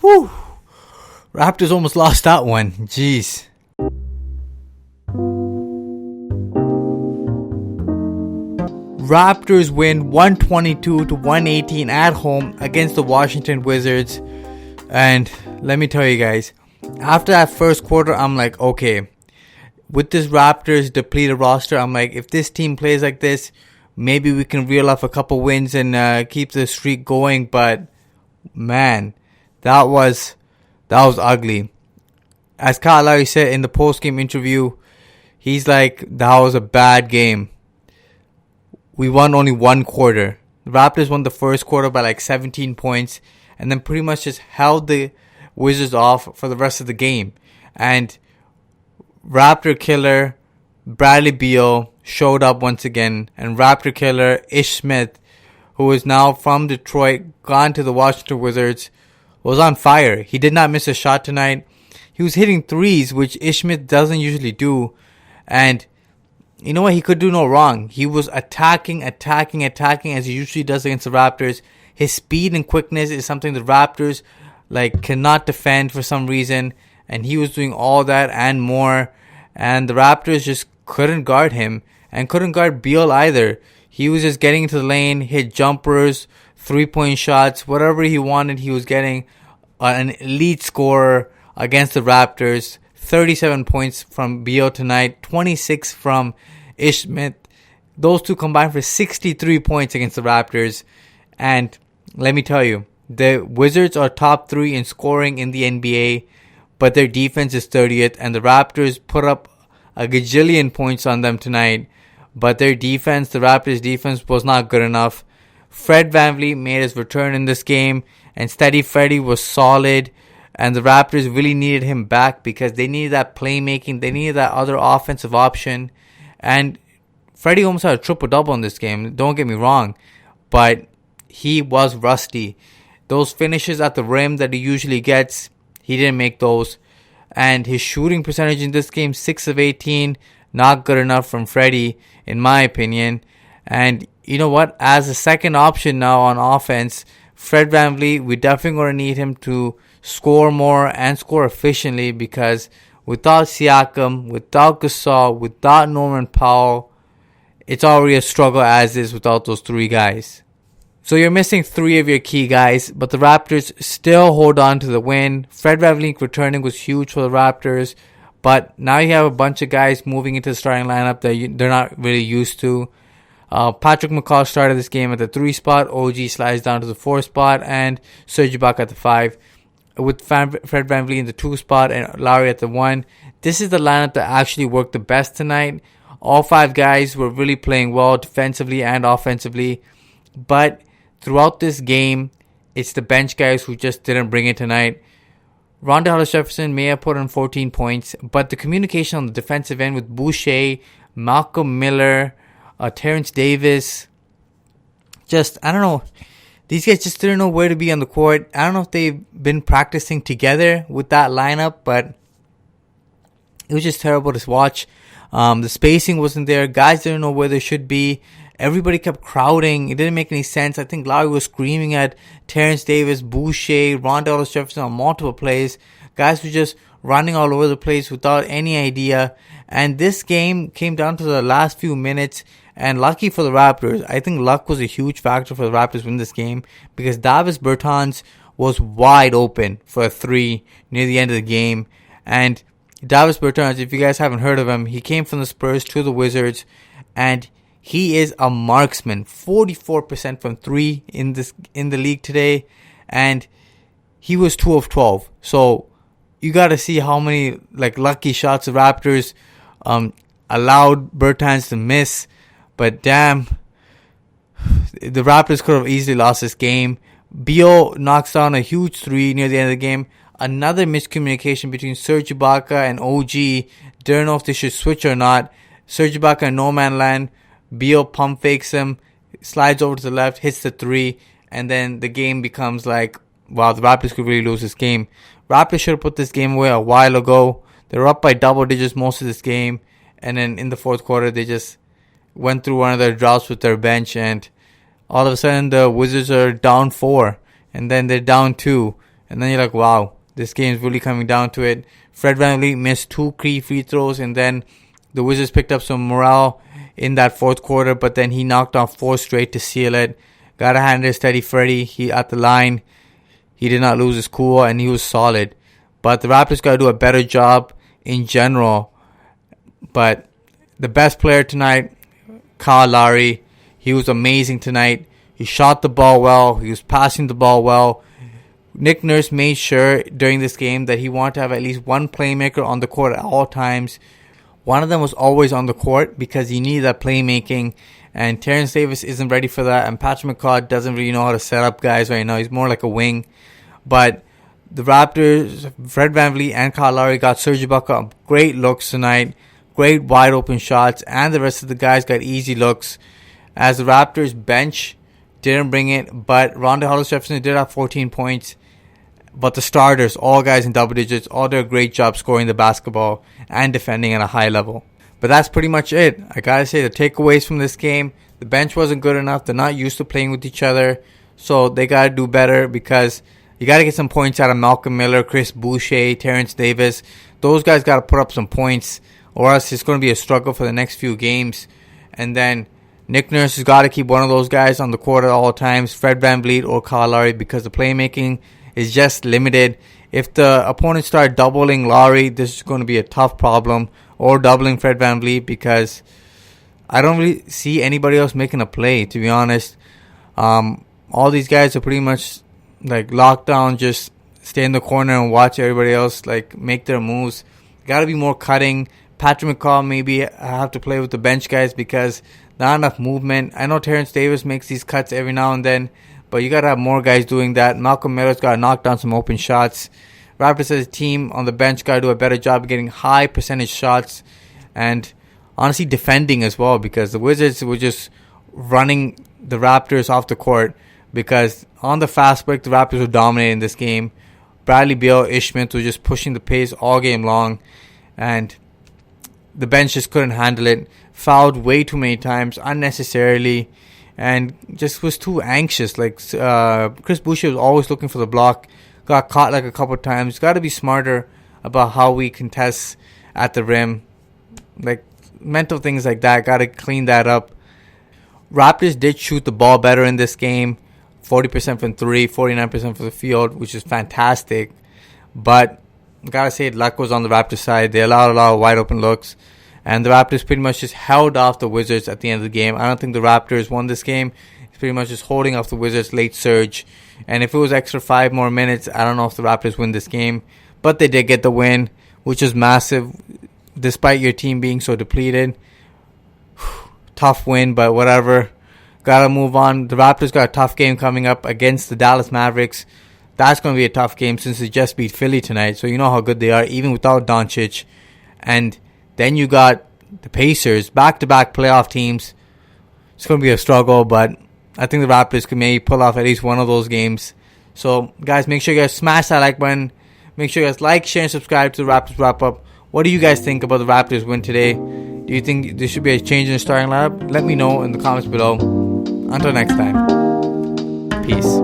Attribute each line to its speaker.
Speaker 1: Whew. Raptors almost lost that one. Jeez. Raptors win 122-118 at home against the Washington Wizards. And let me tell you guys, after that first quarter, I'm like, okay, with this Raptors depleted roster, I'm like, if this team plays like this, maybe we can reel off a couple wins and keep the streak going. But man, that was ugly. As Kyle Lowry said in the post-game interview, he's like, that was a bad game. We won only one quarter. The Raptors won the first quarter by like 17 points and then pretty much just held the Wizards off for the rest of the game. And Raptor killer Bradley Beal showed up once again. And Raptor killer Ish Smith, who is now from Detroit, gone to the Washington Wizards, was on fire. He did not miss a shot tonight. He was hitting threes, which Ish Smith doesn't usually do. And you know what? He could do no wrong. He was attacking as he usually does against the Raptors. His speed and quickness is something the Raptors cannot defend for some reason. And he was doing all that and more. And the Raptors just couldn't guard him and couldn't guard Beal either. He was just getting into the lane, hit jumpers, 3-point shots, whatever he wanted. He was getting an elite scorer against the Raptors. 37 points from Beal tonight, 26 from Ish Smith. Those two combined for 63 points against the Raptors. And let me tell you, the Wizards are top 3 in scoring in the NBA, but their defense is 30th. And the Raptors put up a gajillion points on them tonight, but their defense, the Raptors' defense, was not good enough. Fred VanVleet made his return in this game, and Steady Freddy was solid. And the Raptors really needed him back because they needed that playmaking. They needed that other offensive option. And Freddie almost had a triple-double in this game. Don't get me wrong. But he was rusty. Those finishes at the rim that he usually gets, he didn't make those. And his shooting percentage in this game, 6 of 18. Not good enough from Freddie, in my opinion. And you know what? As a second option now on offense, Fred VanVleet, we definitely going to need him to score more and score efficiently, because without Siakam, without Gasol, without Norman Powell, it's already a struggle as is without those 3 guys. So you're missing 3 of your key guys, but the Raptors still hold on to the win. Fred VanVleet returning was huge for the Raptors, but now you have a bunch of guys moving into the starting lineup that they're not really used to. Patrick McCaw started this game at the 3 spot. OG slides down to the 4 spot, and Serge Ibaka at the 5. With Fred VanVleet in the 2 spot and Lowry at the 1. This is the lineup that actually worked the best tonight. All 5 guys were really playing well defensively and offensively. But throughout this game, it's the bench guys who just didn't bring it tonight. Rondell Hollis-Jefferson may have put in 14 points, but the communication on the defensive end with Boucher, Malcolm Miller, Terrence Davis, I don't know. These guys just didn't know where to be on the court. I don't know if they've been practicing together with that lineup, but it was just terrible to watch. The spacing wasn't there. Guys didn't know where they should be. Everybody kept crowding. It didn't make any sense. I think Lowry was screaming at Terrence Davis, Boucher, Rondell Jefferson on multiple plays. Guys were just running all over the place without any idea. And this game came down to the last few minutes. And lucky for the Raptors, I think luck was a huge factor for the Raptors win this game, because Davis Bertans was wide open for a 3 near the end of the game. And Davis Bertans, if you guys haven't heard of him, he came from the Spurs to the Wizards, and he is a marksman. 44% from 3 in the league today, and he was 2 of 12. So you got to see how many lucky shots the Raptors allowed Bertans to miss. But damn, the Raptors could have easily lost this game. Beal knocks down a huge 3 near the end of the game. Another miscommunication between Serge Ibaka and OG. Don't know if they should switch or not. Serge Ibaka in no man land. Beal pump fakes him, slides over to the left, hits the 3, and then the game becomes wow, the Raptors could really lose this game. Raptors should have put this game away a while ago. They were up by double digits most of this game, and then in the fourth quarter, they just went through one of their droughts with their bench, and all of a sudden the Wizards are down 4, and then they're down 2, And then you're like, wow, this game's really coming down to it. Fred VanVleet missed 2 key free throws, and then the Wizards picked up some morale in that fourth quarter, but then he knocked off 4 straight to seal it. Got to hand it to Steady Freddy. He at the line, he did not lose his cool, and he was solid. But the Raptors got to do a better job in general. But the best player tonight, Kyle Lowry, he was amazing tonight. He shot the ball well. He was passing the ball well. Nick Nurse made sure during this game that he wanted to have at least one playmaker on the court at all times. One of them was always on the court because he needed that playmaking. And Terrence Davis isn't ready for that. And Patrick McCaw doesn't really know how to set up guys right now. He's more like a wing. But the Raptors, Fred VanVleet and Kyle Lowry got Serge Ibaka great looks tonight. Great wide open shots. And the rest of the guys got easy looks. As the Raptors bench didn't bring it. But Rondae Hollis-Jefferson did have 14 points. But the starters, all guys in double digits, all did a great job scoring the basketball and defending at a high level. But that's pretty much it. I gotta say, the takeaways from this game, the bench wasn't good enough. They're not used to playing with each other. So they gotta do better because you gotta get some points out of Malcolm Miller, Chris Boucher, Terrence Davis. Those guys gotta put up some points or else it's gonna be a struggle for the next few games. And then Nick Nurse has got to keep one of those guys on the court at all times, Fred VanVleet or Kyle Lowry, because the playmaking is just limited. If the opponents start doubling Lowry, this is going to be a tough problem, or doubling Fred VanVleet, because I don't really see anybody else making a play, to be honest. All these guys are pretty much like locked down, just stay in the corner and watch everybody else like make their moves. Got to be more cutting. Patrick McCaw maybe have to play with the bench guys because not enough movement. I know Terrence Davis makes these cuts every now and then, but you got to have more guys doing that. Malcolm Miller's got to knock down some open shots. Raptors as a team on the bench got to do a better job of getting high percentage shots and honestly defending as well, because the Wizards were just running the Raptors off the court, because on the fast break, the Raptors were dominating this game. Bradley Beal, Ish Smith were just pushing the pace all game long, and the bench just couldn't handle it. Fouled way too many times unnecessarily, and just was too anxious. Like Chris Boucher was always looking for the block. Got caught like a couple of times. Got to be smarter about how we contest at the rim. Like mental things like that. Got to clean that up. Raptors did shoot the ball better in this game. 40% from 3, 49% from the field, which is fantastic. But gotta say, luck was on the Raptors side. They allowed a lot of wide open looks. And the Raptors pretty much just held off the Wizards at the end of the game. I don't think the Raptors won this game. It's pretty much just holding off the Wizards' late surge. And if it was extra 5 more minutes, I don't know if the Raptors win this game. But they did get the win, which is massive, despite your team being so depleted. Tough win, but whatever. Gotta move on. The Raptors got a tough game coming up against the Dallas Mavericks. That's going to be a tough game since they just beat Philly tonight. So you know how good they are, even without Doncic. And then you got the Pacers, back-to-back playoff teams. It's going to be a struggle, but I think the Raptors can maybe pull off at least one of those games. So, guys, make sure you guys smash that like button. Make sure you guys like, share, and subscribe to the Raptors Wrap-Up. What do you guys think about the Raptors win today? Do you think there should be a change in the starting lineup? Let me know in the comments below. Until next time. Peace.